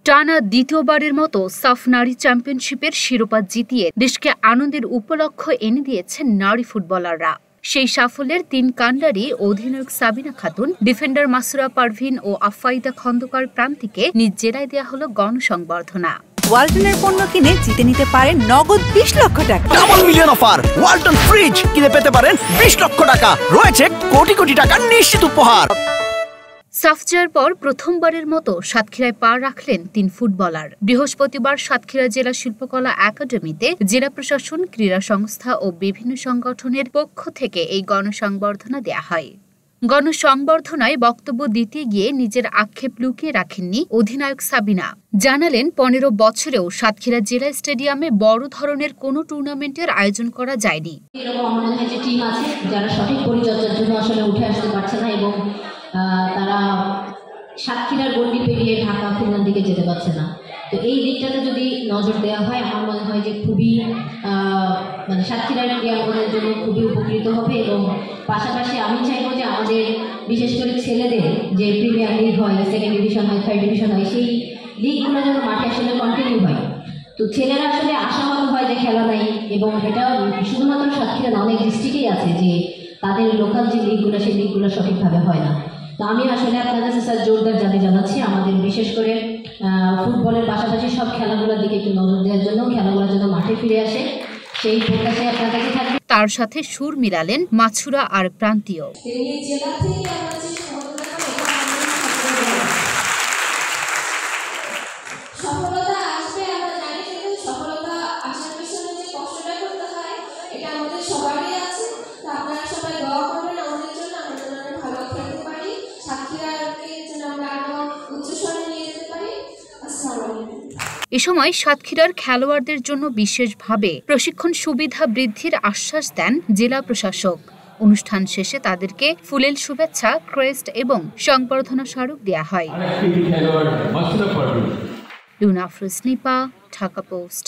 টানা দ্বিতীয়বারের মতো সাফ নারী চ্যাম্পিয়নশিপের শিরোপা জিতিয়ে দেশকে আনন্দের উপলক্ষ এনে দিয়েছেন নারী ফুটবলাররা। সেই সাফল্যের ৩ কাণ্ডারি অধিনায়ক সাবিনা খাতুন, ডিফেন্ডার মাসুরা পারভিন ও আফাইদা খন্দকার প্রান্তিকে নিজ জেলায় দেওয়া হলো গণসংবর্ধনা। ওয়ালটনের পণ্য কিনে জিতে নিতে পারেন নগদ ২০ লক্ষ টাকা। Double million offer! Walton fridge কিনে পেতে পারেন ২০ লক্ষ টাকা। রয়েছে কোটি কোটি টাকার নিশ্চিত উপহার। সাফ জয়ের পর প্রথমবারের মতো সাতক্ষীরায় পা রাখলেন ৩ ফুটবলার। বৃহস্পতিবার সাতক্ষীরা জেলা শিল্পকলা একাডেমিতে জেলা প্রশাসন, ক্রীড়া সংস্থা ও বিভিন্ন সংগঠনের পক্ষ থেকে এই গণসংবর্ধনা দেয়া হয়। গণসংবর্ধনায় বক্তব্য দিতে গিয়ে নিজের আক্ষেপ লুকিয়ে রাখেননি অধিনায়ক সাবিনা। জানালেন ১৫ বছরেও সাতক্ষীরা জেলা স্টেডিয়ামে বড় ধরনের কোনো টুর্নামেন্টের আয়োজন করা যায়নি। এরকম আমার মনে হয় যে টিম আছে যারা সঠিক পরিচর্যার জন্য আসলে উঠে আসতে পারছে না এবং তারা সাতক্ষীরার গণ্ডি পেরিয়ে ঢাকা খুলনার দিকে যেতে পারছে না। তো এই দিকটাতে যদি নজর দেওয়া হয় আমার মনে হয় যে খুবই মানে সাতক্ষীরার ক্রীড়াঙ্গনের জন্য খুবই উপকৃত হবে। এবং পাশাপাশি আমি চাইবো যে আমাদের বিশেষ করে ছেলেদের যে প্রিমিয়ার লিগ হয়, সেকেন্ড ডিভিশন হয়, থার্ড ডিভিশন হয়, সেই লিগগুলো যেন মাঠে আসলে কন্টিনিউ হয়। তো ছেলেরা আসলে আশাহত হয় যে খেলা নাই, এবং এটা শুধুমাত্র সাতক্ষীরা না, অনেক ডিস্ট্রিক্টেই আছে যে তাদের লোকাল যে লিগগুলো সেই লিগগুলো সঠিকভাবে হয় না। তো আমি আসলে আপনার কাছে স্যার জোরদার দাবি জানাচ্ছি আমাদের বিশেষ করে ফুটবলের পাশাপাশি সব খেলাগুলোর দিকে একটু নজর দেওয়ার জন্য, খেলাগুলো যেন মাঠে ফিরে আসে সেই প্রত্যাশায় আপনার কাছে থাকবে। তার সাথে সুর মিলালেন মাছুরা আর প্রান্তীয়। এ সময় সাতক্ষীরার খেলোয়াড়দের জন্য বিশেষভাবে প্রশিক্ষণ সুবিধা বৃদ্ধির আশ্বাস দেন জেলা প্রশাসক। অনুষ্ঠান শেষে তাদেরকে ফুলেল শুভেচ্ছা, ক্রেস্ট এবং সংবর্ধনা স্মারক দেয়া হয়। লুনা আফরোজ নিপা, ঢাকা পোস্ট।